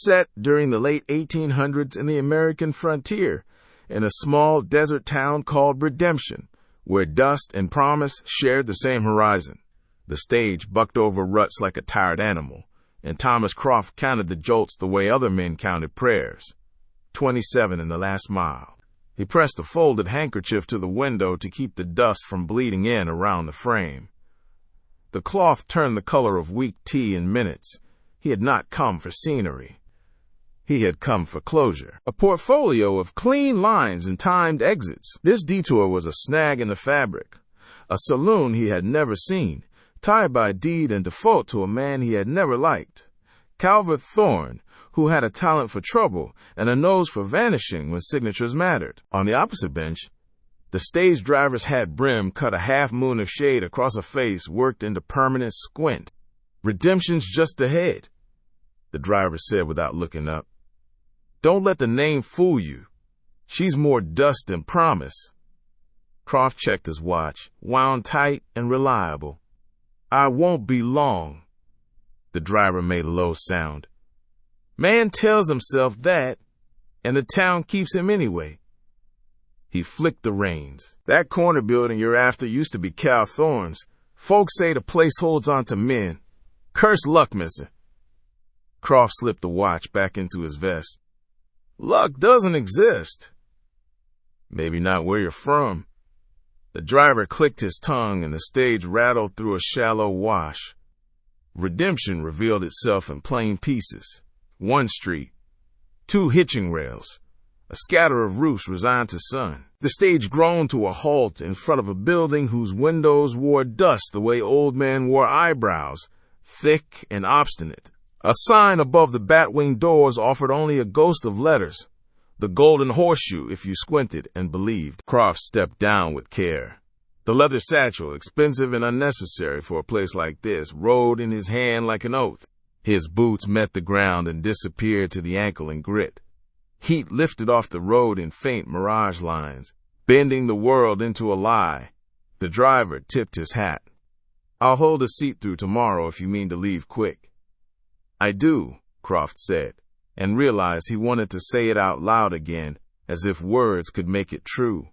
set during the late 1800s in the American frontier, in a small desert town called Redemption, where dust and promise shared the same horizon. The stage bucked over ruts like a tired animal, and Thomas Croft counted the jolts the way other men counted prayers. 27 in the last mile. He pressed a folded handkerchief to the window to keep the dust from bleeding in around the frame. The cloth turned the color of weak tea in minutes. He had not come for scenery. He had come for closure. A portfolio of clean lines and timed exits. This detour was a snag in the fabric. A saloon he had never seen, tied by deed and default to a man he had never liked. Calvert Thorne, who had a talent for trouble and a nose for vanishing when signatures mattered. On the opposite bench, the stage driver's hat brim cut a half-moon of shade across a face worked into permanent squint. "Redemption's just ahead," the driver said without looking up. "Don't let the name fool you. She's more dust than promise." Croft checked his watch, wound tight and reliable. "I won't be long." The driver made a low sound. "Man tells himself that, and the town keeps him anyway." He flicked the reins. "That corner building you're after used to be Cal Thorne's. Folks say the place holds on to men. Curse luck, mister." Croft slipped the watch back into his vest. "Luck doesn't exist." "Maybe not where you're from." The driver clicked his tongue and the stage rattled through a shallow wash. Redemption revealed itself in plain pieces. One street, two hitching rails, a scatter of roofs resigned to sun. The stage groaned to a halt in front of a building whose windows wore dust the way old men wore eyebrows, thick and obstinate. A sign above the bat-wing doors offered only a ghost of letters. The Golden Horseshoe, if you squinted and believed. Croft stepped down with care. The leather satchel, expensive and unnecessary for a place like this, rode in his hand like an oath. His boots met the ground and disappeared to the ankle in grit. Heat lifted off the road in faint mirage lines, bending the world into a lie. The driver tipped his hat. "I'll hold a seat through tomorrow if you mean to leave quick." "I do," Croft said, and realized he wanted to say it out loud again, as if words could make it true.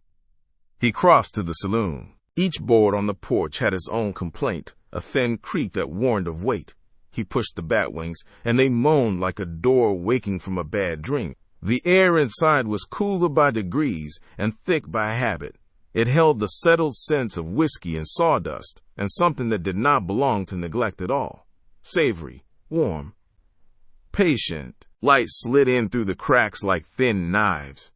He crossed to the saloon. Each board on the porch had its own complaint, a thin creak that warned of weight. He pushed the batwings, and they moaned like a door waking from a bad dream. The air inside was cooler by degrees and thick by habit. It held the settled sense of whiskey and sawdust, and something that did not belong to neglect at all. Savory, warm, patient. Light slid in through the cracks like thin knives.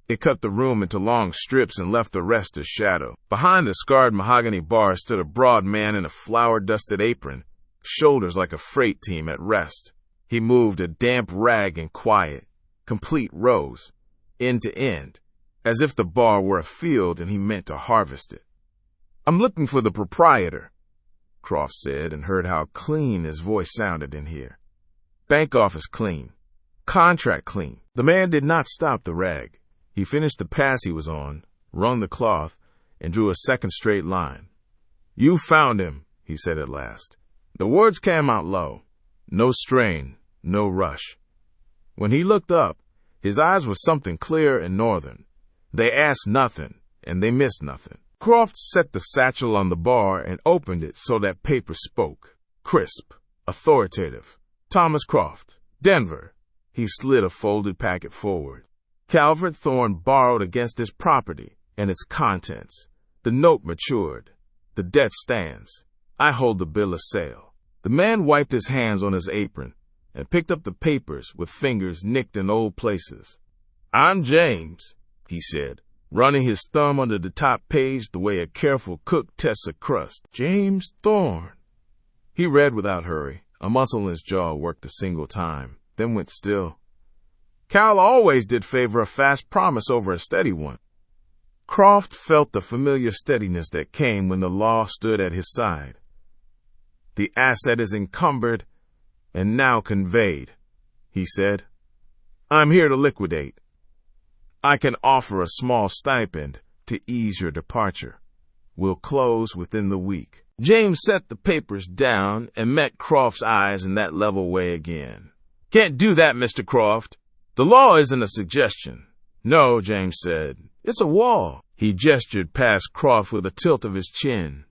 It cut the room into long strips and left the rest as shadow. Behind the scarred mahogany bar stood a broad man in a flour-dusted apron, shoulders like a freight team at rest. He moved a damp rag in quiet, complete rows, end to end, as if the bar were a field and he meant to harvest it. "I'm looking for the proprietor," Croft said, and heard how clean his voice sounded in here. "Bank office clean. Contract clean." The man did not stop the rag. He finished the pass he was on, wrung the cloth, and drew a second straight line. "You found him," he said at last. The words came out low. No strain, no rush. When he looked up, his eyes were something clear and northern. They asked nothing, and they missed nothing. Croft set the satchel on the bar and opened it so that paper spoke. Crisp, authoritative. "Thomas Croft, Denver." He slid a folded packet forward. "Calvert Thorne borrowed against this property and its contents. The note matured. The debt stands. I hold the bill of sale." The man wiped his hands on his apron and picked up the papers with fingers nicked in old places. "I'm James," he said, running his thumb under the top page the way a careful cook tests a crust. "James Thorne." He read without hurry. A muscle in his jaw worked a single time, then went still. Cal always did favor a fast promise over a steady one. Croft felt the familiar steadiness that came when the law stood at his side. "The asset is encumbered and now conveyed," he said. "I'm here to liquidate. I can offer a small stipend to ease your departure. We'll close within the week." James set the papers down and met Croft's eyes in that level way again. Can't do that, Mr. Croft. The law isn't a suggestion. No, James said. It's a wall. He gestured past Croft with a tilt of his chin.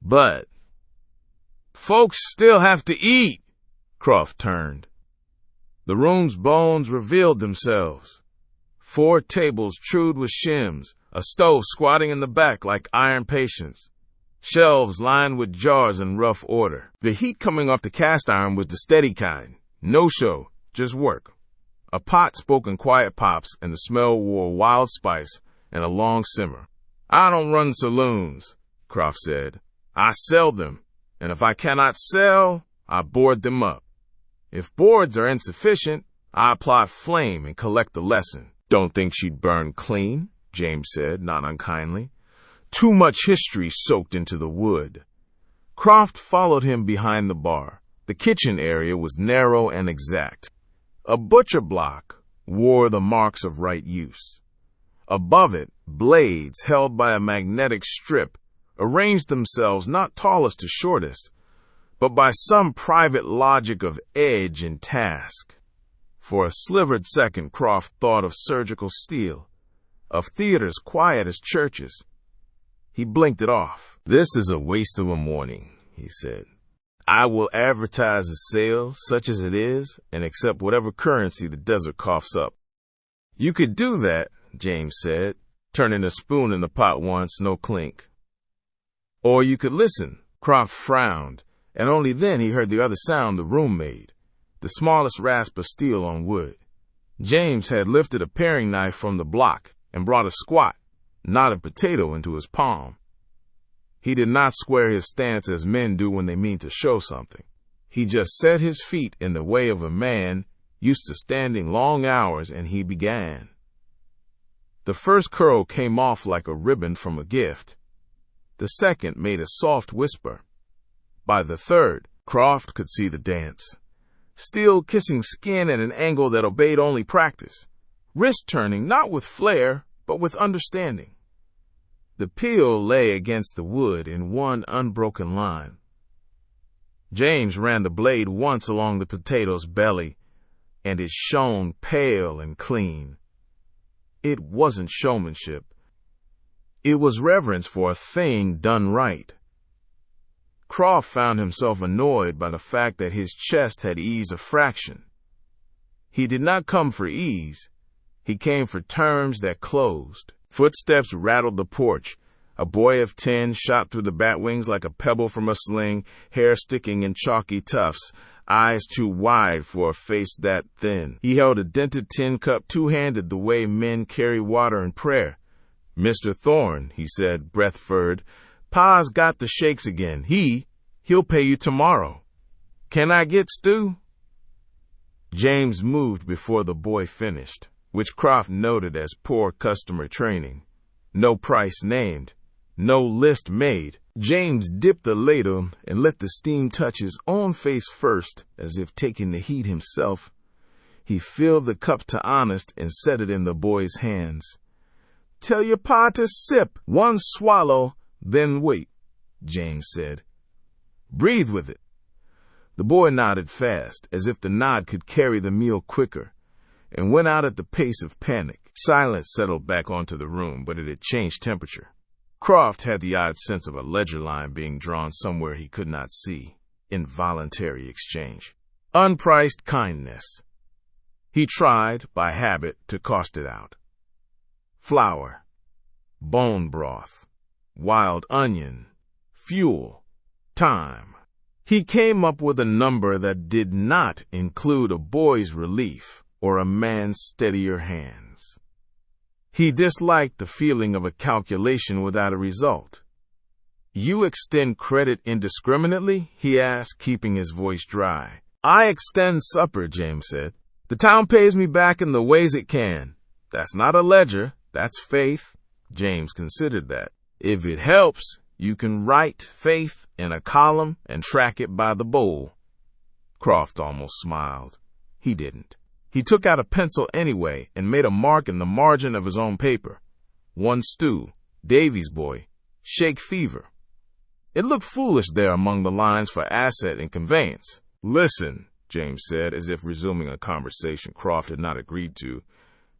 But folks still have to eat. Croft turned. The room's bones revealed themselves. 4 tables trued with shims, a stove squatting in the back like iron patience, shelves lined with jars in rough order. The heat coming off the cast iron was the steady kind. No show, just work. A pot spoke in quiet pops, and the smell wore wild spice and a long simmer. I don't run saloons, Croft said. I sell them, and if I cannot sell, I board them up. If boards are insufficient, I apply flame and collect the lesson. Don't think she'd burn clean, James said, not unkindly. Too much history soaked into the wood. Croft followed him behind the bar. The kitchen area was narrow and exact. A butcher block wore the marks of right use. Above it, blades held by a magnetic strip arranged themselves not tallest to shortest, but by some private logic of edge and task. For a slivered second, Croft thought of surgical steel, of theaters quiet as churches. He blinked it off. This is a waste of a morning, he said. I will advertise the sale, such as it is, and accept whatever currency the desert coughs up. You could do that, James said, turning a spoon in the pot once, no clink. Or you could listen. Croft frowned, and only then he heard the other sound the room made, the smallest rasp of steel on wood. James had lifted a paring knife from the block and brought a squat, knotted potato into his palm. He did not square his stance as men do when they mean to show something. He just set his feet in the way of a man used to standing long hours, and he began. The first curl came off like a ribbon from a gift. The second made a soft whisper. By the third, Croft could see the dance. Steel kissing skin at an angle that obeyed only practice. Wrist turning not with flair, but with understanding. The peel lay against the wood in one unbroken line. James ran the blade once along the potato's belly, and it shone pale and clean. It wasn't showmanship. It was reverence for a thing done right. Croft found himself annoyed by the fact that his chest had eased a fraction. He did not come for ease. He came for terms that closed. Footsteps rattled the porch. A boy of 10 shot through the bat wings like a pebble from a sling, hair sticking in chalky tufts, eyes too wide for a face that thin. He held a dented tin cup two-handed the way men carry water in prayer. Mr. Thorne, he said, breath-furred, Pa's got the shakes again. He'll pay you tomorrow. Can I get stew? James moved before the boy finished, which Croft noted as poor customer training. No price named, no list made. James dipped the ladle and let the steam touch his own face first, as if taking the heat himself. He filled the cup to honest and set it in the boy's hands. Tell your pa to sip, one swallow, then wait, James said. Breathe with it. The boy nodded fast, as if the nod could carry the meal quicker, and went out at the pace of panic. Silence settled back onto the room, but it had changed temperature. Croft had the odd sense of a ledger line being drawn somewhere he could not see. Involuntary exchange. Unpriced kindness. He tried, by habit, to cost it out. Flour, bone broth, wild onion, fuel, time. He came up with a number that did not include a boy's relief or a man's steadier hands. He disliked the feeling of a calculation without a result. You extend credit indiscriminately? He asked, keeping his voice dry. I extend supper, James said. The town pays me back in the ways it can. That's not a ledger, that's faith. James considered that. If it helps, you can write faith in a column and track it by the bowl. Croft almost smiled. He didn't. He took out a pencil anyway and made a mark in the margin of his own paper. One stew, Davy's boy, shake fever. It looked foolish there among the lines for asset and conveyance. Listen, James said, as if resuming a conversation Croft had not agreed to.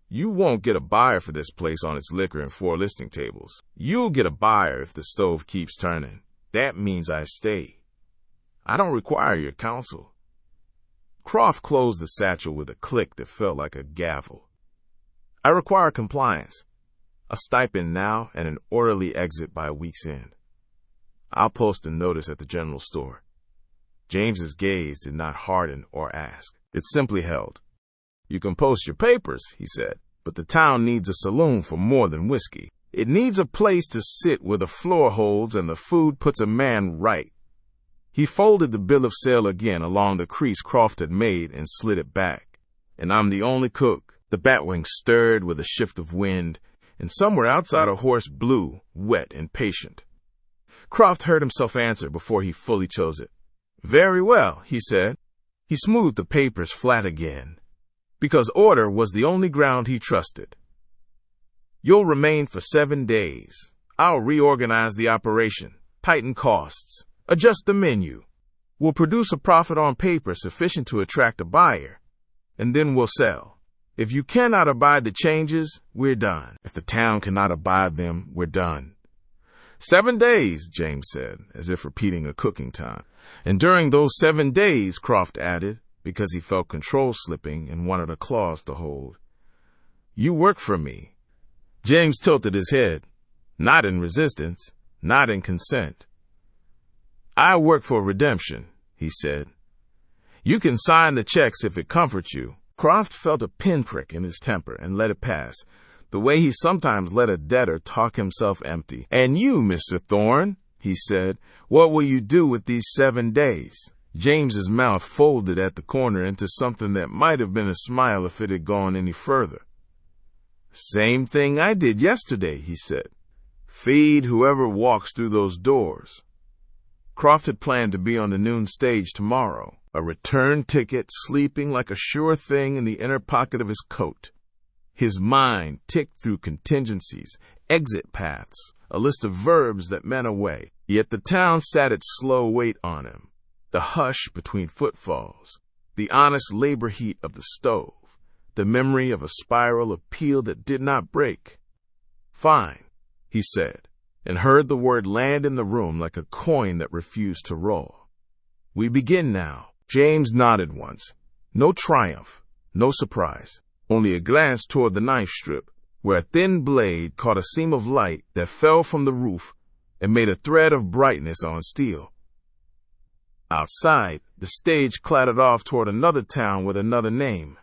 "You won't get a buyer for this place on its liquor and 4 listing tables. You'll get a buyer if the stove keeps turning. That means I stay. I don't require your counsel." Croft closed the satchel with a click that felt like a gavel. "I require compliance. A stipend now and an orderly exit by a week's end. I'll post a notice at the general store." James's gaze did not harden or ask. It simply held. "You can post your papers," he said, "but the town needs a saloon for more than whiskey. It needs a place to sit where the floor holds and the food puts a man right." He folded the bill of sale again along the crease Croft had made and slid it back. "And I'm the only cook." The batwing stirred with a shift of wind, and somewhere outside a horse blew, wet and patient. Croft heard himself answer before he fully chose it. "Very well," he said. He smoothed the papers flat again, because order was the only ground he trusted. "You'll remain for 7 days. I'll reorganize the operation, tighten costs, adjust the menu. We'll produce a profit on paper sufficient to attract a buyer, and then we'll sell. If you cannot abide the changes, we're done. If the town cannot abide them, we're done." 7 days, James said, as if repeating a cooking time. "And during those 7 days," Croft added, because he felt control slipping and wanted a clause to hold, "you work for me." James tilted his head, not in resistance, not in consent. "I work for redemption," he said. "You can sign the checks if it comforts you." Croft felt a pinprick in his temper and let it pass, the way he sometimes let a debtor talk himself empty. "And you, Mr. Thorne," he said, "what will you do with these 7 days?" James's mouth folded at the corner into something that might have been a smile if it had gone any further. "Same thing I did yesterday," he said. "Feed whoever walks through those doors." Croft had planned to be on the noon stage tomorrow, a return ticket sleeping like a sure thing in the inner pocket of his coat. His mind ticked through contingencies, exit paths, a list of verbs that meant away. Yet the town sat its slow weight on him. The hush between footfalls, the honest labor heat of the stove, the memory of a spiral of peel that did not break. "Fine," he said, and heard the word land in the room like a coin that refused to roll. "We begin now." James nodded once. No triumph, no surprise. Only a glance toward the knife strip, where a thin blade caught a seam of light that fell from the roof and made a thread of brightness on steel. Outside, the stage clattered off toward another town with another name.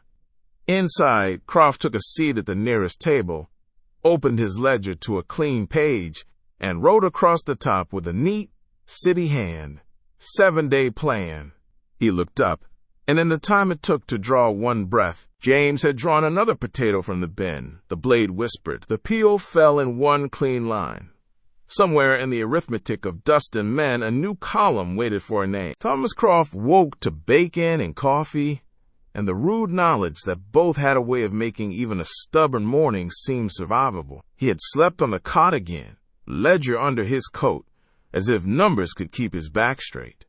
Inside, Croft took a seat at the nearest table, opened his ledger to a clean page, and wrote across the top with a neat, city hand, 7-day plan. He looked up, and in the time it took to draw one breath, James had drawn another potato from the bin. The blade whispered. The peel fell in one clean line. Somewhere in the arithmetic of dust and men, a new column waited for a name. Thomas Croft woke to bacon and coffee, and the rude knowledge that both had a way of making even a stubborn morning seem survivable. He had slept on the cot again, ledger under his coat, as if numbers could keep his back straight.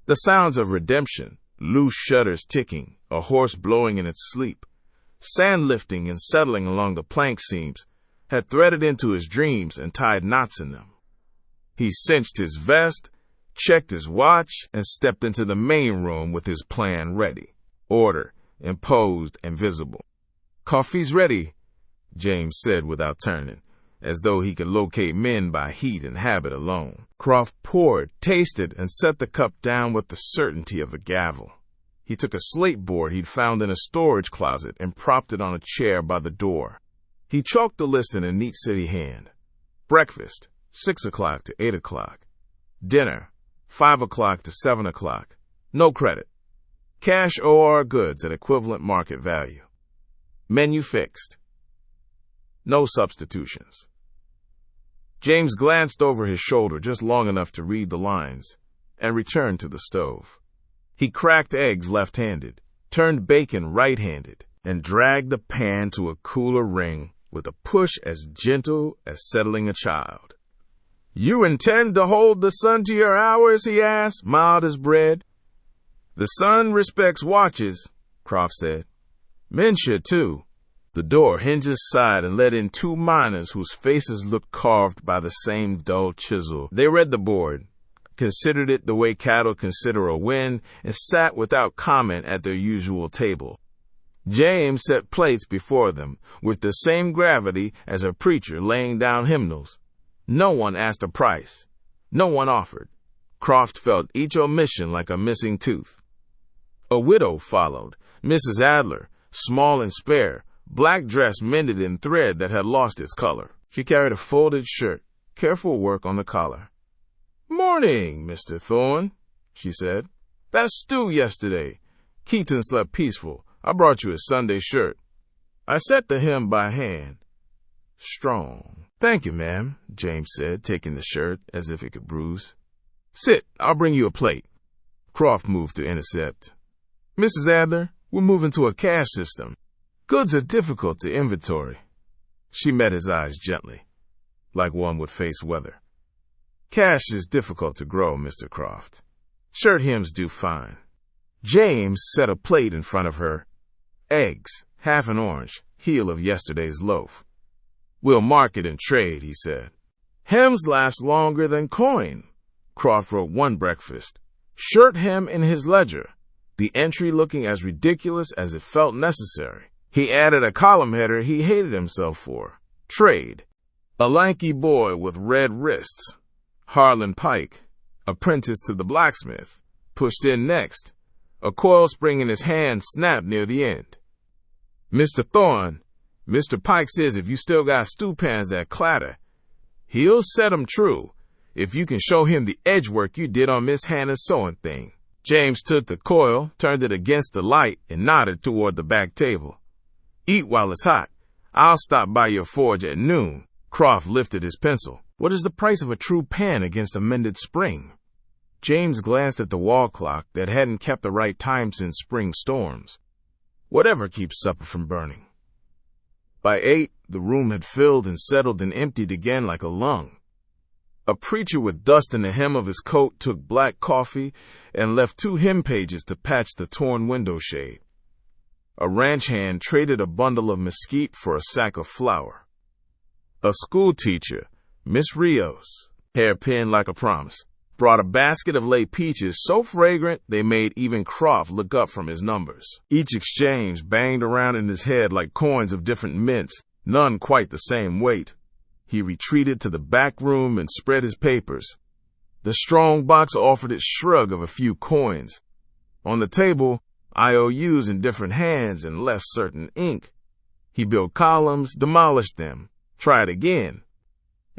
The sounds of redemption, loose shutters ticking, a horse blowing in its sleep, sand lifting and settling along the plank seams, had threaded into his dreams and tied knots in them. He cinched his vest, checked his watch, and stepped into the main room with his plan ready, order imposed and visible. "Coffee's ready," James said without turning, as though he could locate men by heat and habit alone. Croft poured, tasted, and set the cup down with the certainty of a gavel. He took a slate board he'd found in a storage closet and propped it on a chair by the door. He chalked the list in a neat city hand. Breakfast, 6 o'clock to 8 o'clock. Dinner, 5 o'clock to 7 o'clock. No credit. Cash or goods at equivalent market value. Menu fixed. No substitutions. James glanced over his shoulder just long enough to read the lines and returned to the stove. He cracked eggs left-handed, turned bacon right-handed, and dragged the pan to a cooler ring with a push as gentle as settling a child. "You intend to hold the sun to your hours?" he asked, mild as bread. The sun respects watches, Croft said. Men should too. The door hinges sighed and let in two miners whose faces looked carved by the same dull chisel. They read the board, considered it the way cattle consider a wind, and sat without comment at their usual table. James set plates before them with the same gravity as a preacher laying down hymnals. No one asked a price. No one offered. Croft felt each omission like a missing tooth. A widow followed, Mrs. Adler, small and spare, black dress mended in thread that had lost its color. She carried a folded shirt, careful work on the collar. "Morning, Mr. Thorne," she said. "That stew yesterday. Keaton slept peaceful. I brought you his Sunday shirt. I set the hem by hand. Strong." "Thank you, ma'am," James said, taking the shirt as if it could bruise. "Sit, I'll bring you a plate." Croft moved to intercept. "Mrs. Adler, we're moving to a cash system. Goods are difficult to inventory." She met his eyes gently, like one would face weather. "Cash is difficult to grow, Mr. Croft. Shirt hems do fine." James set a plate in front of her. Eggs, half an orange, heel of yesterday's loaf. "We'll market and trade," he said. "Hems last longer than coin." Croft wrote one breakfast. Shirt hem in his ledger, the entry looking as ridiculous as it felt necessary. He added a column header he hated himself for. Trade. A lanky boy with red wrists, Harlan Pike, apprentice to the blacksmith, pushed in next. A coil spring in his hand snapped near the end. "Mr. Thorne, Mr. Pike says if you still got stew pans that clatter, he'll set 'em true if you can show him the edge work you did on Miss Hannah's sewing thing." James took the coil, turned it against the light, and nodded toward the back table. "Eat while it's hot. I'll stop by your forge at noon." Croft lifted his pencil. "What is the price of a true pan against a mended spring?" James glanced at the wall clock that hadn't kept the right time since spring storms. "Whatever keeps supper from burning." By 8, the room had filled and settled and emptied again like a lung. A preacher with dust in the hem of his coat took black coffee and left 2 hymn pages to patch the torn window shade. A ranch hand traded a bundle of mesquite for a sack of flour. A school teacher, Miss Rios, hairpin like a promise, brought a basket of late peaches so fragrant they made even Croft look up from his numbers. Each exchange banged around in his head like coins of different mints, none quite the same weight. He retreated to the back room and spread his papers. The strong box offered its shrug of a few coins. On the table, IOUs in different hands and less certain ink. He built columns, demolished them, tried again.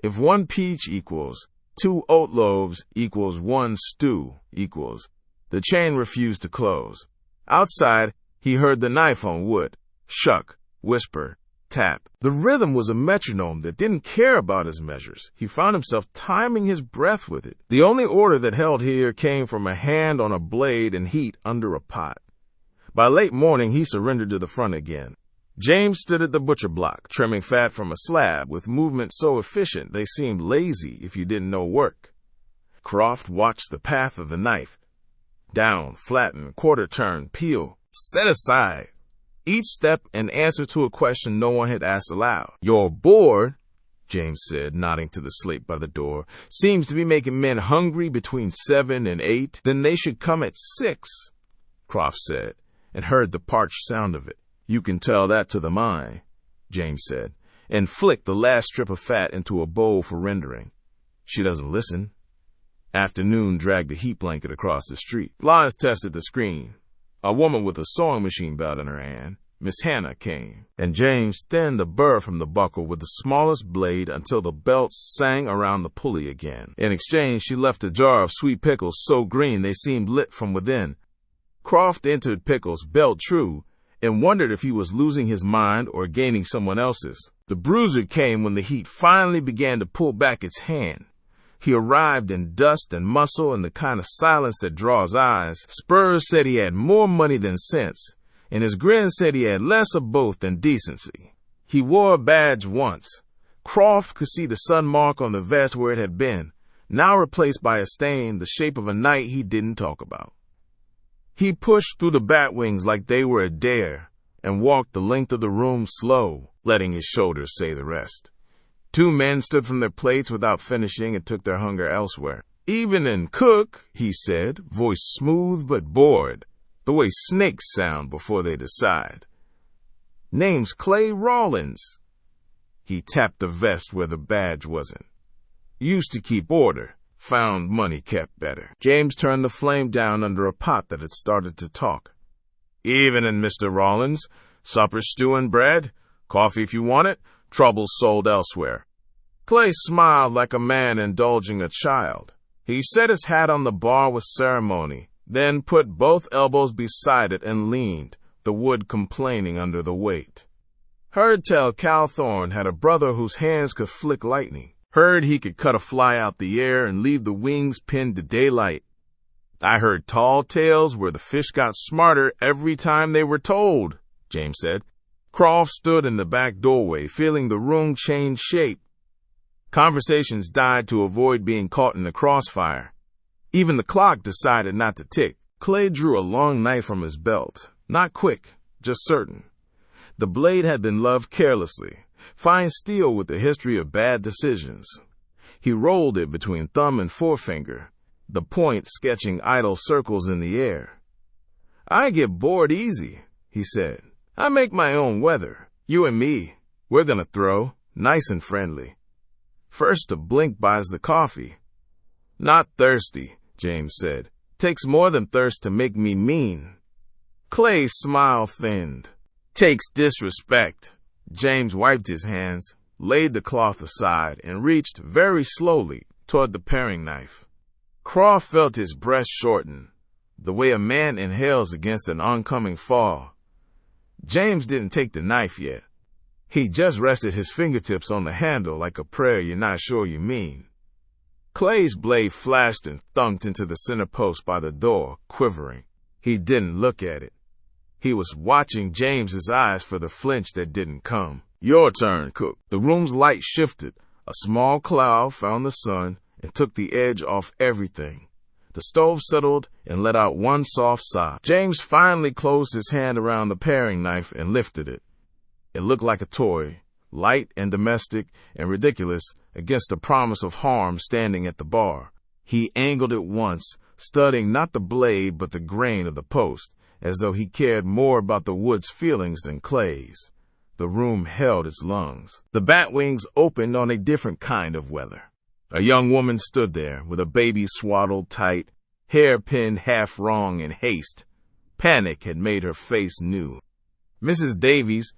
If 1 peach equals 2 oat loaves equals 1 stew equals. The chain refused to close. Outside, he heard the knife on wood. Shuck, whisper, tap. The rhythm was a metronome that didn't care about his measures. He found himself timing his breath with it. The only order that held here came from a hand on a blade and heat under a pot. By late morning, he surrendered to the front again. James stood at the butcher block, trimming fat from a slab with movements so efficient they seemed lazy if you didn't know work. Croft watched the path of the knife. Down, flatten, quarter turn, peel, set aside. Each step an answer to a question no one had asked aloud. "Your board," James said, nodding to the slate by the door, "seems to be making men hungry between 7 and 8. Then they should come at 6, Croft said, and heard the parched sound of it. "You can tell that to the mind," James said, and flicked the last strip of fat into a bowl for rendering. "She doesn't listen." Afternoon dragged a heat blanket across the street. Lions tested the screen. A woman with a sewing machine belt in her hand, Miss Hannah, came, and James thinned the burr from the buckle with the smallest blade until the belt sang around the pulley again. In exchange, she left a jar of sweet pickles so green they seemed lit from within. Croft entered pickles, belt true, and wondered if he was losing his mind or gaining someone else's. The bruiser came when the heat finally began to pull back its hand. He arrived in dust and muscle and the kind of silence that draws eyes. Spurs said he had more money than sense, and his grin said he had less of both than decency. He wore a badge once. Croft could see the sun mark on the vest where it had been, now replaced by a stain the shape of a night he didn't talk about. He pushed through the bat wings like they were a dare and walked the length of the room slow, letting his shoulders say the rest. 2 men stood from their plates without finishing and took their hunger elsewhere. "Even and cook," he said, voice smooth but bored, the way snakes sound before they decide. "Name's Clay Rawlins." He tapped the vest where the badge wasn't. "Used to keep order. Found money kept better." James turned the flame down under a pot that had started to talk. "Evenin', Mr. Rawlins. Supper, stew, and bread. Coffee if you want it. Troubles sold elsewhere." Clay smiled like a man indulging a child. He set his hat on the bar with ceremony, then put both elbows beside it and leaned, the wood complaining under the weight. "Heard tell Cal Thorne had a brother whose hands could flick lightning. Heard he could cut a fly out the air and leave the wings pinned to daylight. I heard tall tales where the fish got smarter every time they were told," James said. Croft stood in the back doorway, feeling the room change shape. Conversations died to avoid being caught in the crossfire. Even the clock decided not to tick. Clay drew a long knife from his belt. Not quick, just certain. The blade had been loved carelessly. Fine steel with a history of bad decisions. He rolled it between thumb and forefinger, the point sketching idle circles in the air. "I get bored easy," he said. "I make my own weather. You and me, we're gonna throw, nice and friendly. First to blink buys the coffee." "Not thirsty," James said. "Takes more than thirst to make me mean." Clay's smile thinned. "Takes disrespect." James wiped his hands, laid the cloth aside, and reached very slowly toward the paring knife. Croft felt his breath shorten, the way a man inhales against an oncoming fall. James didn't take the knife yet. He just rested his fingertips on the handle like a prayer you're not sure you mean. Clay's blade flashed and thunked into the center post by the door, quivering. He didn't look at it. He was watching James's eyes for the flinch that didn't come. "Your turn, cook." The room's light shifted. A small cloud found the sun and took the edge off everything. The stove settled and let out one soft sigh. James finally closed his hand around the paring knife and lifted it. It looked like a toy, light and domestic and ridiculous against the promise of harm standing at the bar. He angled it once, studying not the blade but the grain of the post, as though he cared more about the wood's feelings than Clay's. The room held its lungs. The bat wings opened on a different kind of weather. A young woman stood there with a baby swaddled tight, hair pinned half wrong in haste. Panic had made her face new. Mrs. Davies,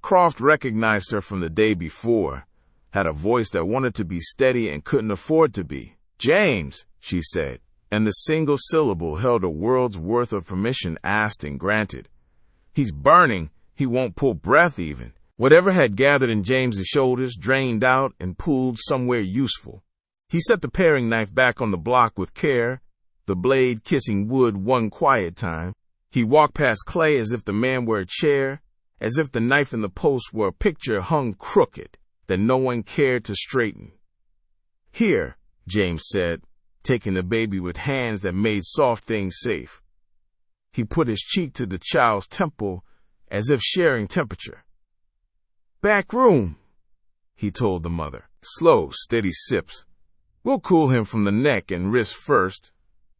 Croft recognized her from the day before, had a voice that wanted to be steady and couldn't afford to be. "James," she said, and the single syllable held a world's worth of permission asked and granted. "He's burning. He won't pull breath even." Whatever had gathered in James's shoulders drained out and pooled somewhere useful. He set the paring knife back on the block with care, the blade kissing wood one quiet time. He walked past Clay as if the man were a chair, as if the knife in the post were a picture hung crooked that no one cared to straighten. "Here," James said, taking the baby with hands that made soft things safe. He put his cheek to the child's temple as if sharing temperature. "Back room," he told the mother. Slow, steady sips. "We'll cool him from the neck and wrist first."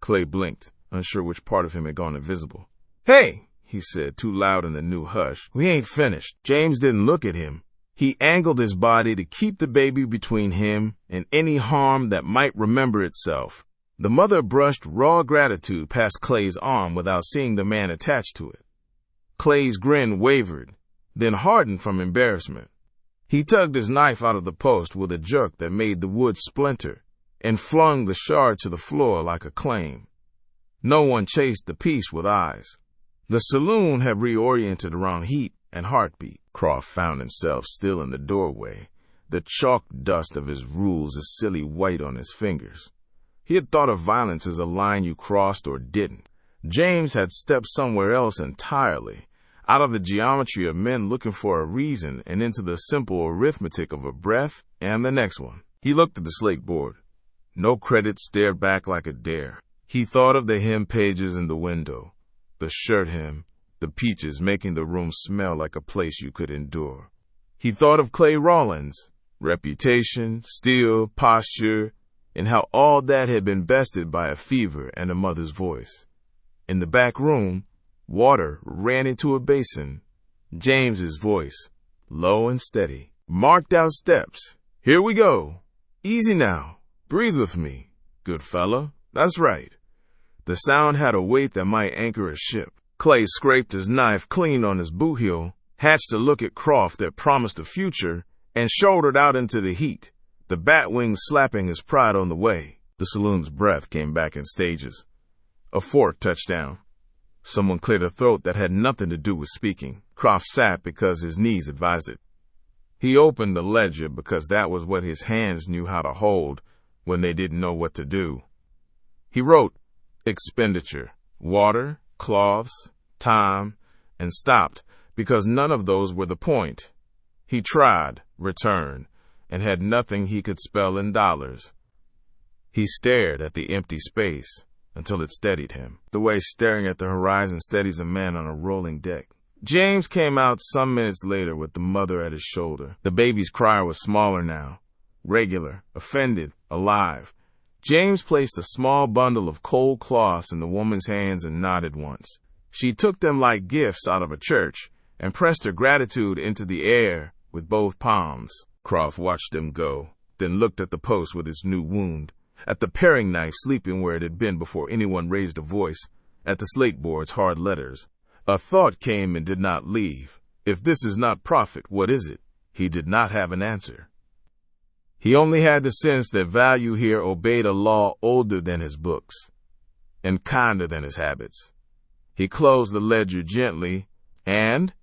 Clay blinked, unsure which part of him had gone invisible. "Hey," he said, too loud in the new hush. "We ain't finished." James didn't look at him. He angled his body to keep the baby between him and any harm that might remember itself. The mother brushed raw gratitude past Clay's arm without seeing the man attached to it. Clay's grin wavered, then hardened from embarrassment. He tugged his knife out of the post with a jerk that made the wood splinter and flung the shard to the floor like a claim. No one chased the piece with eyes. The saloon had reoriented around heat and heartbeat. Croft found himself still in the doorway, the chalk dust of his rules a silly white on his fingers. He had thought of violence as a line you crossed or didn't. James had stepped somewhere else entirely, out of the geometry of men looking for a reason and into the simple arithmetic of a breath and the next one. He looked at the slate board. No credit stared back like a dare. He thought of the hymn pages in the window, the shirt hem, the peaches making the room smell like a place you could endure. He thought of Clay Rawlins, reputation, steel, posture, and how all that had been bested by a fever and a mother's voice. In the back room, water ran into a basin. James's voice, low and steady, marked out steps. "Here we go. Easy now. Breathe with me, good fella. That's right." The sound had a weight that might anchor a ship. Clay scraped his knife clean on his boot heel, hatched a look at Croft that promised a future, and shouldered out into the heat, the bat wings slapping his pride on the way. The saloon's breath came back in stages. A fork touched down. Someone cleared a throat that had nothing to do with speaking. Croft sat because his knees advised it. He opened the ledger because that was what his hands knew how to hold when they didn't know what to do. He wrote expenditure, water, cloths, time, and stopped because none of those were the point. He tried, return, and had nothing he could spell in dollars. He stared at the empty space until it steadied him, the way staring at the horizon steadies a man on a rolling deck. James came out some minutes later with the mother at his shoulder. The baby's cry was smaller now, regular, offended, alive. James placed a small bundle of cold cloths in the woman's hands and nodded once. She took them like gifts out of a church and pressed her gratitude into the air with both palms. Croft watched them go, then looked at the post with its new wound, at the paring knife sleeping where it had been before anyone raised a voice, at the slate board's hard letters. A thought came and did not leave. If this is not profit, what is it? He did not have an answer. He only had the sense that value here obeyed a law older than his books and kinder than his habits. He closed the ledger gently and,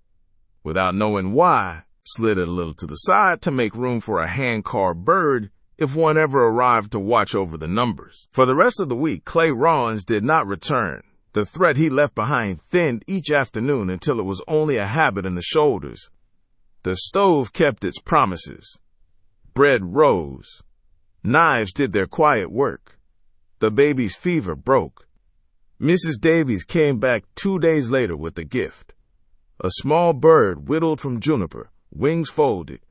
without knowing why, slid it a little to the side to make room for a hand-carved bird if one ever arrived to watch over the numbers. For the rest of the week, Clay Rawlins did not return. The threat he left behind thinned each afternoon until it was only a habit in the shoulders. The stove kept its promises. Bread rose. Knives did their quiet work. The baby's fever broke. Mrs. Davies came back 2 days later with a gift. A small bird whittled from juniper, wings folded,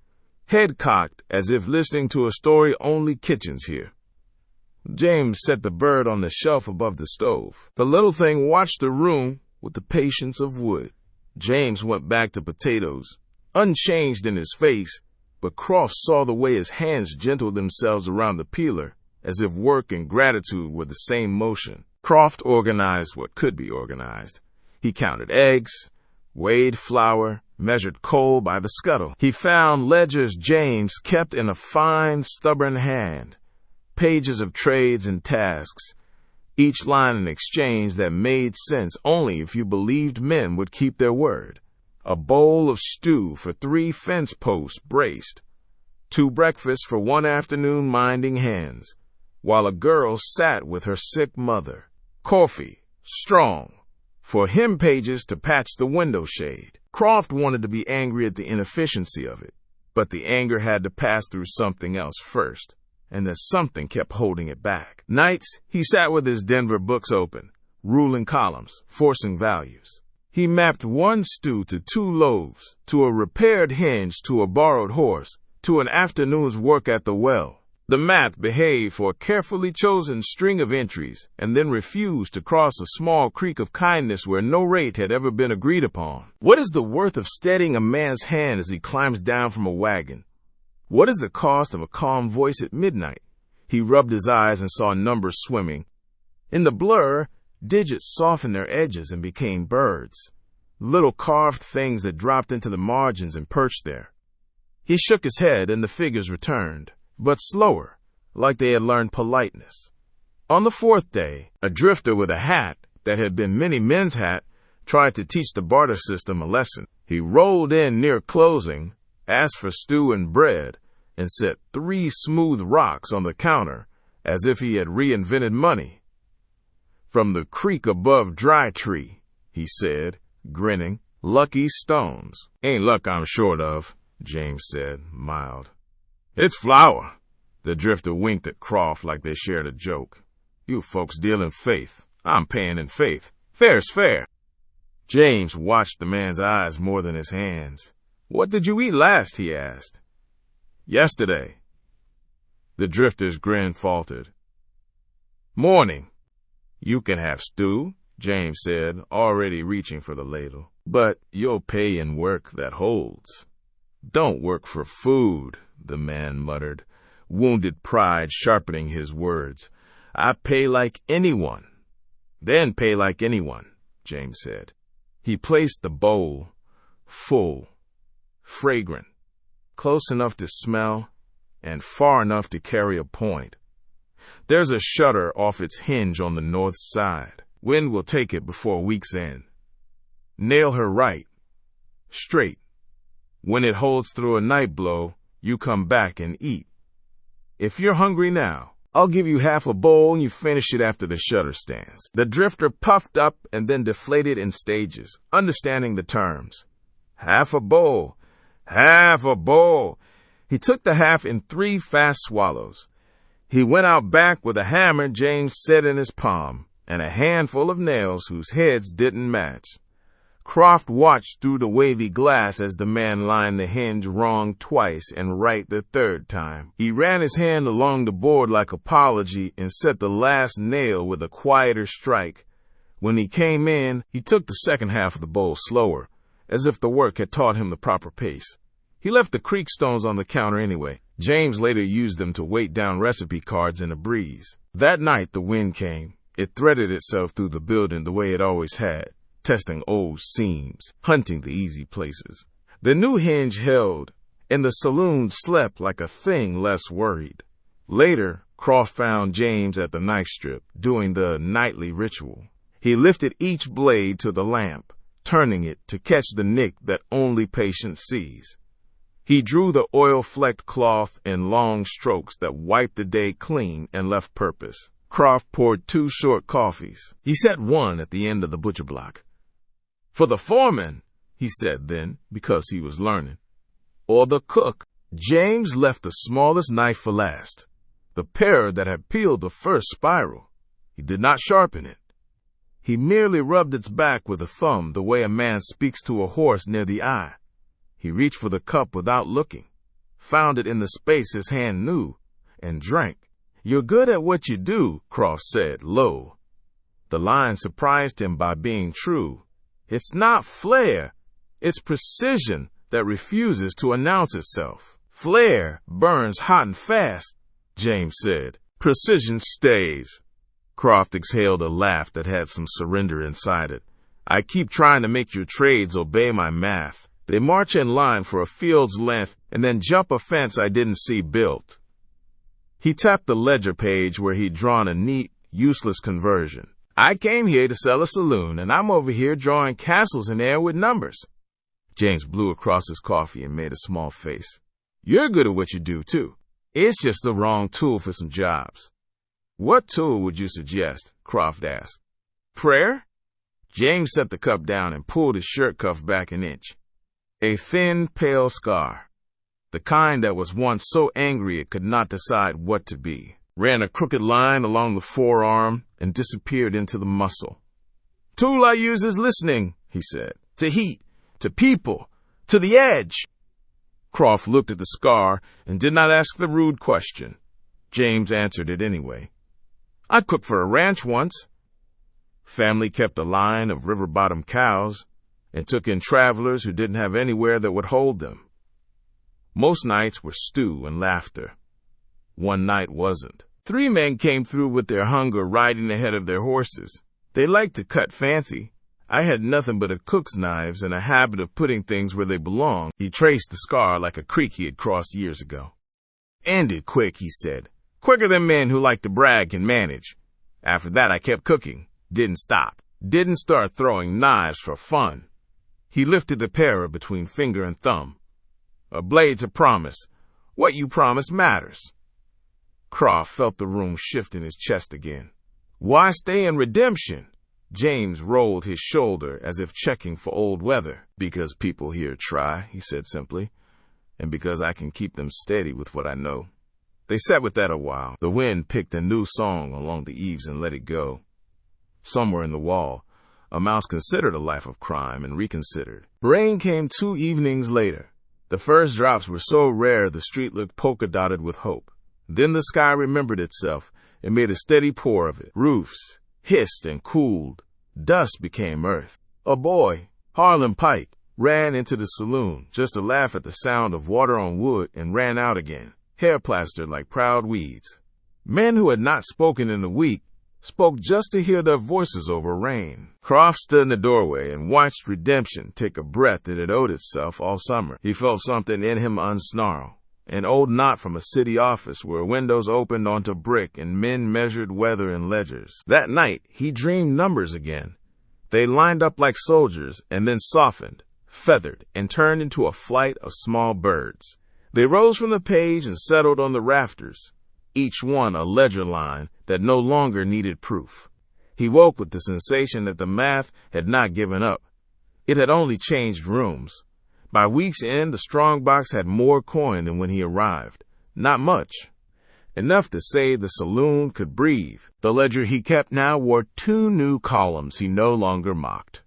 head cocked as if listening to a story only kitchens hear. James set the bird on the shelf above the stove. The little thing watched the room with the patience of wood. James went back to potatoes, unchanged in his face, but Croft saw the way his hands gentled themselves around the peeler, as if work and gratitude were the same motion. Croft organized what could be organized. He counted eggs, weighed flour, measured coal by the scuttle. He found ledgers James kept in a fine, stubborn hand, pages of trades and tasks, each line an exchange that made sense only if you believed men would keep their word. A bowl of stew for 3 fence posts braced, 2 breakfasts for 1 afternoon minding hens, while a girl sat with her sick mother. Coffee, strong, for hymn pages to patch the window shade. Croft wanted to be angry at the inefficiency of it, but the anger had to pass through something else first, and that something kept holding it back. Nights, he sat with his Denver books open, ruling columns, forcing values. He mapped 1 stew to 2 loaves, to a repaired hinge, to a borrowed horse, to an afternoon's work at the well. The math behaved for a carefully chosen string of entries and then refused to cross a small creek of kindness where no rate had ever been agreed upon. What is the worth of steadying a man's hand as he climbs down from a wagon? What is the cost of a calm voice at midnight? He rubbed his eyes and saw numbers swimming. In the blur, digits softened their edges and became birds, little carved things that dropped into the margins and perched there. He shook his head and the figures returned, but slower, like they had learned politeness. On the 4th day, a drifter with a hat that had been many men's hat tried to teach the barter system a lesson. He rolled in near closing, asked for stew and bread, and set 3 smooth rocks on the counter as if he had reinvented money. "From the creek above Dry Tree," he said, grinning. "Lucky stones." "Ain't luck I'm short of," James said, mild. "It's flour." The drifter winked at Croft like they shared a joke. "You folks deal in faith. I'm paying in faith. Fair's fair." James watched the man's eyes more than his hands. "What did you eat last?" he asked. "Yesterday." The drifter's grin faltered. "Morning. You can have stew," James said, already reaching for the ladle. "But you'll pay in work that holds." "Don't work for food," the man muttered, wounded pride sharpening his words. "I pay like anyone." "Then pay like anyone," James said. He placed the bowl, full, fragrant, close enough to smell, and far enough to carry a point. "There's a shutter off its hinge on the north side. Wind will take it before week's end. Nail her right, straight. When it holds through a night blow, you come back and eat. If you're hungry now, I'll give you half a bowl and you finish it after the shutter stands." The drifter puffed up and then deflated in stages, understanding the terms. "Half a bowl, half a bowl." He took the half in 3 fast swallows. He went out back with a hammer James set in his palm and a handful of nails whose heads didn't match. Croft watched through the wavy glass as the man lined the hinge wrong twice and right the 3rd time. He ran his hand along the board like apology and set the last nail with a quieter strike. When he came in, he took the second half of the bowl slower, as if the work had taught him the proper pace. He left the creek stones on the counter anyway. James later used them to weight down recipe cards in a breeze. That night the wind came. It threaded itself through the building the way it always had, testing old seams, hunting the easy places. The new hinge held, and the saloon slept like a thing less worried. Later, Croft found James at the knife strip, doing the nightly ritual. He lifted each blade to the lamp, turning it to catch the nick that only patience sees. He drew the oil-flecked cloth in long strokes that wiped the day clean and left purpose. Croft poured 2 short coffees. He set one at the end of the butcher block. "For the foreman," he said then, because he was learning. "Or the cook." James left the smallest knife for last, the pair that had peeled the first spiral. He did not sharpen it. He merely rubbed its back with a thumb the way a man speaks to a horse near the eye. He reached for the cup without looking, found it in the space his hand knew, and drank. "You're good at what you do," Croft said, low. The line surprised him by being true. It's not flair, it's precision that refuses to announce itself. "Flair burns hot and fast," James said. "Precision stays." Croft exhaled a laugh that had some surrender inside it. "I keep trying to make your trades obey my math. They march in line for a field's length and then jump a fence I didn't see built." He tapped the ledger page where he'd drawn a neat, useless conversion. "I came here to sell a saloon, and I'm over here drawing castles in air with numbers." James blew across his coffee and made a small face. "You're good at what you do, too. It's just the wrong tool for some jobs." "What tool would you suggest?" Croft asked. "Prayer?" James set the cup down and pulled his shirt cuff back an inch. "A thin, pale scar. The kind that was once so angry it could not decide what to be. Ran a crooked line along the forearm and disappeared into the muscle. "Tool I use is listening," he said. "To heat, to people, to the edge." Croft looked at the scar and did not ask the rude question. James answered it anyway. "I cooked for a ranch once. Family kept a line of river-bottom cows and took in travelers who didn't have anywhere that would hold them. Most nights were stew and laughter. One night wasn't. 3 men came through with their hunger riding ahead of their horses. They liked to cut fancy. I had nothing but a cook's knives and a habit of putting things where they belonged." He traced the scar like a creek he had crossed years ago. "Ended quick," he said. "Quicker than men who like to brag can manage. After that I kept cooking. Didn't stop. Didn't start throwing knives for fun." He lifted the pair between finger and thumb. "A blade's a promise. What you promise matters." Croft felt the room shift in his chest again. "Why stay in redemption?" James rolled his shoulder as if checking for old weather. "Because people here try," he said simply, "and because I can keep them steady with what I know." They sat with that a while. The wind picked a new song along the eaves and let it go. Somewhere in the wall, A mouse considered a life of crime and reconsidered. Rain came 2 evenings later. The first drops were so rare the street looked polka-dotted with hope. Then the sky remembered itself and made a steady pour of it. Roofs hissed and cooled. Dust became earth. A boy, Harlan Pike, ran into the saloon just to laugh at the sound of water on wood and ran out again, hair plastered like proud weeds. Men who had not spoken in a week spoke just to hear their voices over rain. Croft stood in the doorway and watched redemption take a breath that had owed itself all summer. He felt something in him unsnarl, an old knot from a city office where windows opened onto brick and men measured weather in ledgers. That night, he dreamed numbers again. They lined up like soldiers and then softened, feathered, and turned into a flight of small birds. They rose from the page and settled on the rafters, each one a ledger line that no longer needed proof. He woke with the sensation that the math had not given up. It had only changed rooms. By week's end, the strongbox had more coin than when he arrived. Not much. Enough to say the saloon could breathe. The ledger he kept now wore 2 new columns he no longer mocked: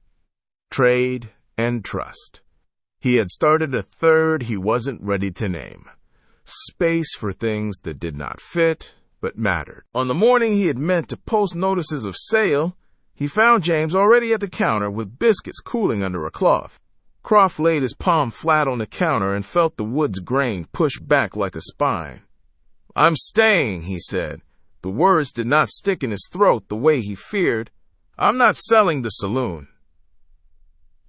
trade and trust. He had started a third he wasn't ready to name: space for things that did not fit but mattered. On the morning he had meant to post notices of sale, he found James already at the counter with biscuits cooling under a cloth. Croft laid his palm flat on the counter and felt the wood's grain push back like a spine. "I'm staying," he said. The words did not stick in his throat the way he feared. "I'm not selling the saloon."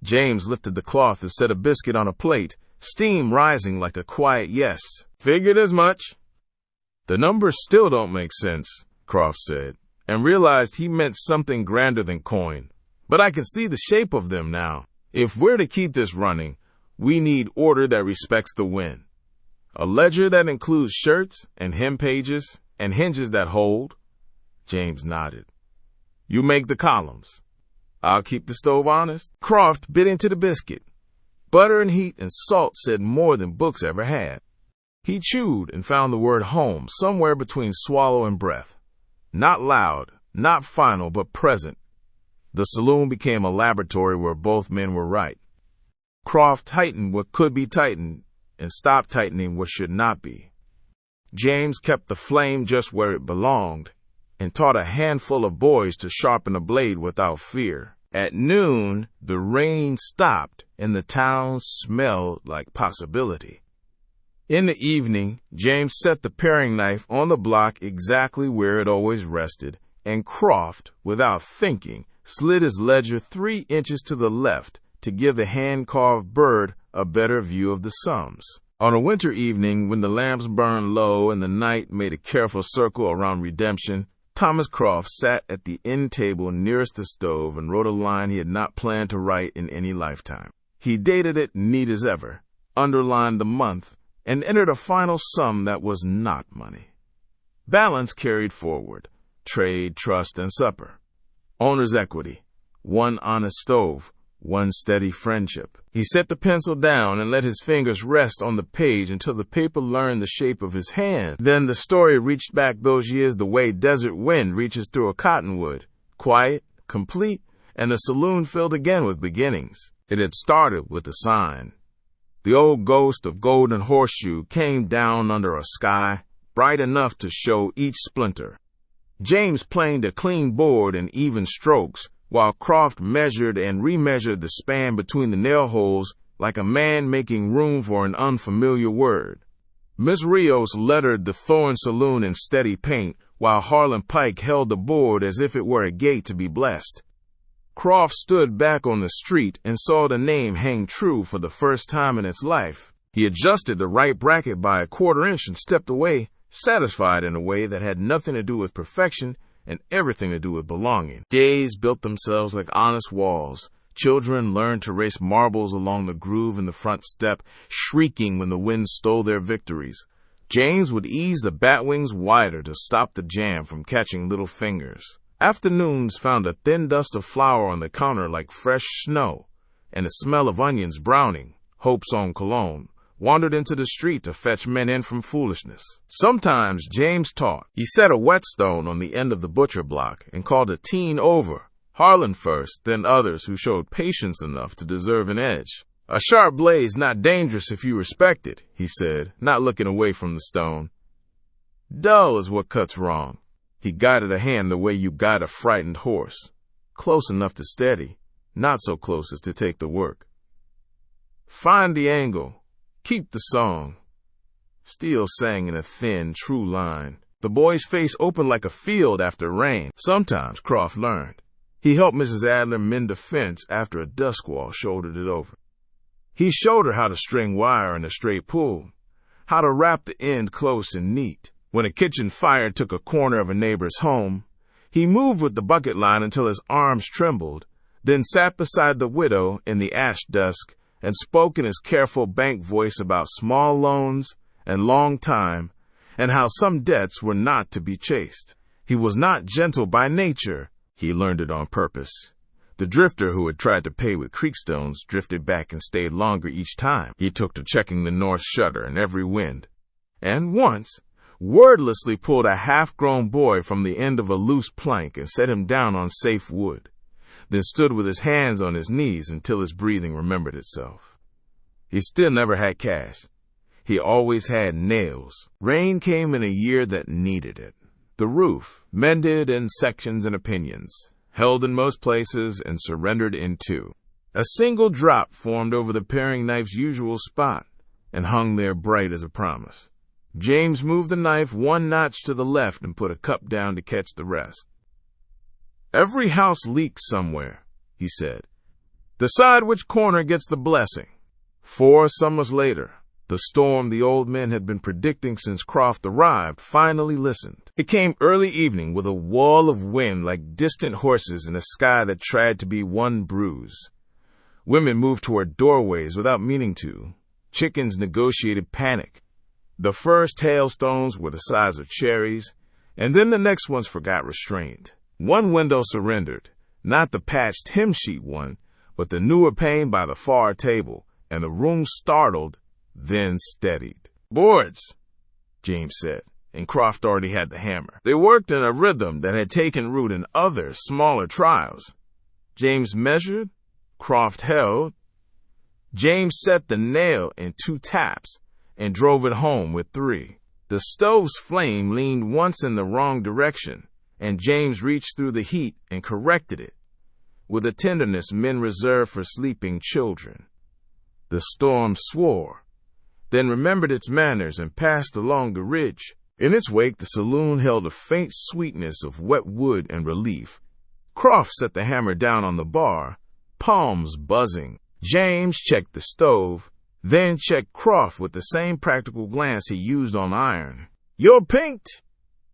James lifted the cloth and set a biscuit on a plate, steam rising like a quiet yes. "Figured as much." "The numbers still don't make sense," Croft said, and realized he meant something grander than coin. "But I can see the shape of them now. If we're to keep this running, we need order that respects the wind. A ledger that includes shirts and hem pages and hinges that hold." James nodded. "You make the columns. I'll keep the stove honest." Croft bit into the biscuit. Butter and heat and salt said more than books ever had. He chewed and found the word home somewhere between swallow and breath. Not loud, not final, but present. The saloon became a laboratory where both men were right. Croft tightened what could be tightened and stopped tightening what should not be. James kept the flame just where it belonged and taught a handful of boys to sharpen a blade without fear. At noon, the rain stopped and the town smelled like possibility. In the evening, James set the paring knife on the block exactly where it always rested, and Croft, without thinking, slid his ledger 3 inches to the left to give the hand-carved bird a better view of the sums. On a winter evening, when the lamps burned low and the night made a careful circle around redemption, Thomas Croft sat at the end table nearest the stove and wrote a line he had not planned to write in any lifetime. He dated it neat as ever, underlined the month, and entered a final sum that was not money. Balance carried forward: trade, trust, and supper. Owner's equity: 1 honest stove, 1 steady friendship. He set the pencil down and let his fingers rest on the page until the paper learned the shape of his hand. Then the story reached back those years the way desert wind reaches through a cottonwood, quiet, complete, and the saloon filled again with beginnings. It had started with a sign. The old ghost of Golden Horseshoe came down under a sky bright enough to show each splinter. James planed a clean board in even strokes, while Croft measured and remeasured the span between the nail holes like a man making room for an unfamiliar word. Miss Rios lettered the Thorne Saloon in steady paint, while Harlan Pike held the board as if it were a gate to be blessed. Croft stood back on the street and saw the name hang true for the first time in its life. He adjusted the right bracket by a 1/4 inch and stepped away, satisfied in a way that had nothing to do with perfection and everything to do with belonging. Days built themselves like honest walls. Children learned to race marbles along the groove in the front step, shrieking when the wind stole their victories. James would ease the batwings wider to stop the jam from catching little fingers. Afternoons found a thin dust of flour on the counter like fresh snow, and the smell of onions browning, Hope's own cologne, wandered into the street to fetch men in from foolishness. Sometimes James taught. He set a whetstone on the end of the butcher block and called a teen over, Harlan first, then others who showed patience enough to deserve an edge. "A sharp blade's not dangerous if you respect it," he said, not looking away from the stone. "Dull is what cuts wrong." He guided a hand the way you guide a frightened horse. Close enough to steady, not so close as to take the work. "Find the angle. Keep the song." Steele sang in a thin, true line. The boy's face opened like a field after rain. Sometimes, Croft learned. He helped Mrs. Adler mend a fence after a dust squall shouldered it over. He showed her how to string wire in a straight pull, how to wrap the end close and neat. When a kitchen fire took a corner of a neighbor's home, he moved with the bucket line until his arms trembled, then sat beside the widow in the ash dusk and spoke in his careful bank voice about small loans and long time, and how some debts were not to be chased. He was not gentle by nature. He learned it on purpose. The drifter who had tried to pay with creekstones drifted back and stayed longer each time he took to checking the north shutter in every wind, and once wordlessly pulled a half-grown boy from the end of a loose plank and set him down on safe wood, then stood with his hands on his knees until his breathing remembered itself. He still never had cash. He always had nails. Rain came in a year that needed it. The roof, mended in sections and opinions, held in most places and surrendered in two. A single drop formed over the paring knife's usual spot and hung there bright as a promise. James moved the knife one notch to the left and put a cup down to catch the rest. "Every house leaks somewhere," he said. "Decide which corner gets the blessing." 4 summers later, the storm the old men had been predicting since Croft arrived finally listened. It came early evening with a wall of wind like distant horses in a sky that tried to be one bruise. Women moved toward doorways without meaning to. Chickens negotiated panic. The first hailstones were the size of cherries, and then the next ones forgot restraint. One window surrendered, not the patched hymn sheet one, but the newer pane by the far table, and the room startled, then steadied. "Boards," James said, and Croft already had the hammer. They worked in a rhythm that had taken root in other, smaller trials. James measured, Croft held. James set the nail in 2 taps and drove it home with 3. The stove's flame leaned once in the wrong direction, and James reached through the heat and corrected it, with a tenderness men reserve for sleeping children. The storm swore, then remembered its manners and passed along the ridge. In its wake, the saloon held a faint sweetness of wet wood and relief. Croft set the hammer down on the bar, palms buzzing. James checked the stove, then checked Croft with the same practical glance he used on iron. "You're pinked,"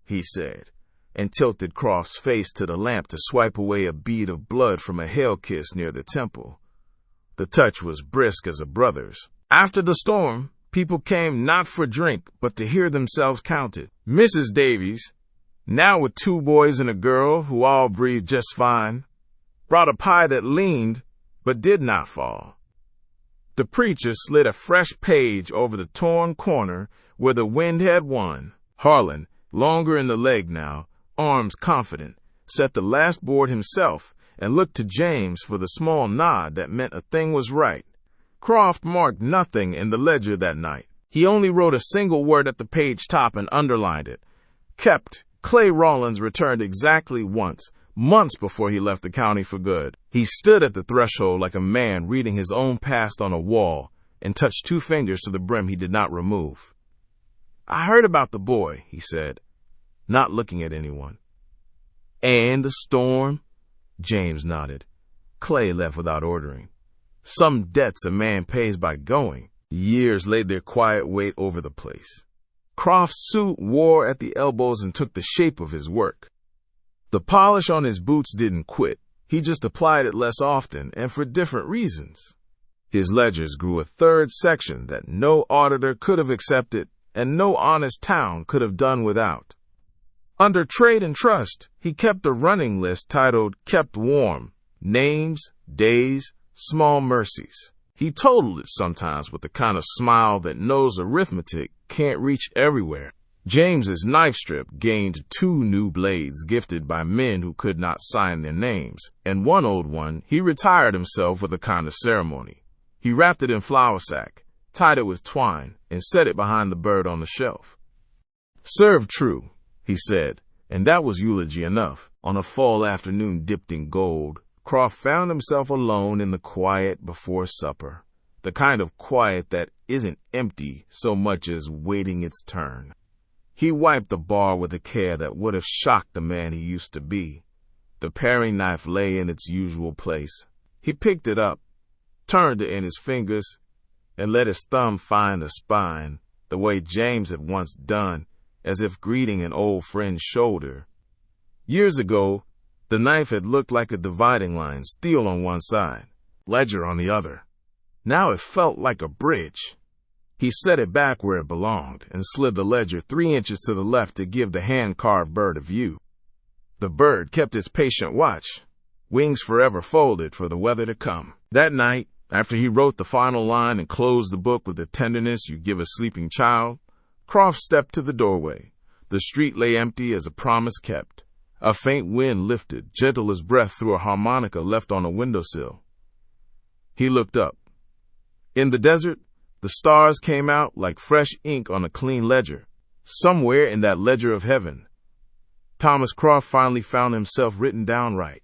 he said, and tilted Croft's face to the lamp to swipe away a bead of blood from a hail kiss near the temple. The touch was brisk as a brother's. After the storm, people came not for drink, but to hear themselves counted. Mrs. Davies, now with 2 boys and a girl who all breathed just fine, brought a pie that leaned but did not fall. The preacher slid a fresh page over the torn corner where the wind had won. Harlan, longer in the leg now, arms confident, set the last board himself and looked to James for the small nod that meant a thing was right. Croft marked nothing in the ledger that night. He only wrote a single word at the page top and underlined it. Kept. Clay Rawlins returned exactly once, months before he left the county for good. He stood at the threshold like a man reading his own past on a wall and touched 2 fingers to the brim he did not remove. "I heard about the boy," he said, not looking at anyone. "And the storm?" James nodded. Clay left without ordering. Some debts a man pays by going. Years laid their quiet weight over the place. Croft's suit wore at the elbows and took the shape of his work. The polish on his boots didn't quit. He just applied it less often and for different reasons. His ledgers grew a 3rd section that no auditor could have accepted and no honest town could have done without. Under trade and trust, he kept a running list titled Kept Warm, names, days, small mercies. He totaled it sometimes with the kind of smile that knows arithmetic can't reach everywhere. James's knife strip gained 2 new blades gifted by men who could not sign their names, and one old one he retired himself with a kind of ceremony. He wrapped it in flour sack, tied it with twine, and set it behind the bird on the shelf. "Served true," he said, and that was eulogy enough. On a fall afternoon dipped in gold, Croft found himself alone in the quiet before supper, the kind of quiet that isn't empty so much as waiting its turn. He wiped the bar with a care that would have shocked the man he used to be. The paring knife lay in its usual place. He picked it up, turned it in his fingers, and let his thumb find the spine, the way James had once done, as if greeting an old friend's shoulder. Years ago, the knife had looked like a dividing line, steel on one side, ledger on the other. Now it felt like a bridge. He set it back where it belonged and slid the ledger 3 inches to the left to give the hand-carved bird a view. The bird kept its patient watch, wings forever folded for the weather to come. That night, after he wrote the final line and closed the book with the tenderness you give a sleeping child, Croft stepped to the doorway. The street lay empty as a promise kept. A faint wind lifted, gentle as breath through a harmonica left on a windowsill. He looked up. In the desert, the stars came out like fresh ink on a clean ledger. Somewhere in that ledger of heaven, Thomas Croft finally found himself written down right.